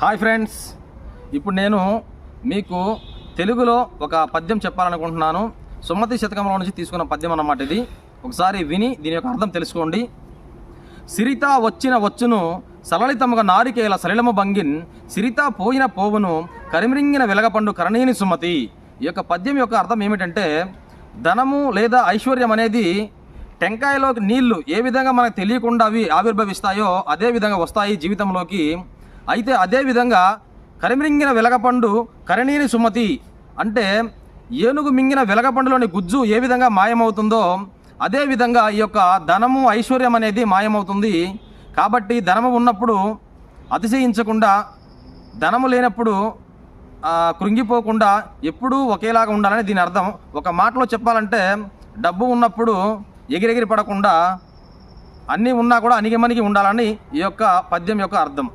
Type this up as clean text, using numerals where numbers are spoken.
Hi friends, ఇప్పుడు నేను మీకు తెలుగులో ఒక పద్యం చెప్పాలనుకుంటున్నాను. సుమతి శతకంలో నుంచి తీసుకున్న పద్యం అన్నమాట. ఇది ఒకసారి విని దీని యొక్క అర్థం తెలుసుకోండి. సిరిత వచ్చిన వచ్చును సలలితముగా నారికేల సలిలము భంగిన్ సిరిత పోయిన పోవును కరిమిరింగిన వెలగపండు కరణీని సుమతి. ఈ యొక్క పద్యం యొక్క అర్థం ఏమిటంటే, ధనము లేదా ఐశ్వర్యం అనేది టెంకాయలోకి నీళ్లు ఏ విధంగా మనకు తెలియకుండా అవి ఆవిర్భవిస్తాయో అదే విధంగా వస్తాయి జీవితంలోకి. అయితే అదేవిధంగా కరిమిరింగిన వెలగపండు కరణీని సుమతి అంటే ఏనుగు మింగిన వెలగపండులోని గుజ్జు ఏ విధంగా మాయమవుతుందో అదేవిధంగా ఈ యొక్క ధనము ఐశ్వర్యం అనేది మాయమవుతుంది. కాబట్టి ధనము ఉన్నప్పుడు అతిశయించకుండా, ధనము లేనప్పుడు కృంగిపోకుండా ఎప్పుడూ ఒకేలాగా ఉండాలని దీని అర్థం. ఒక మాటలో చెప్పాలంటే, డబ్బు ఉన్నప్పుడు ఎగిరెగిరి పడకుండా అన్నీ ఉన్నా కూడా అణిగిమణిగి ఉండాలని ఈ యొక్క పద్యం యొక్క అర్థం.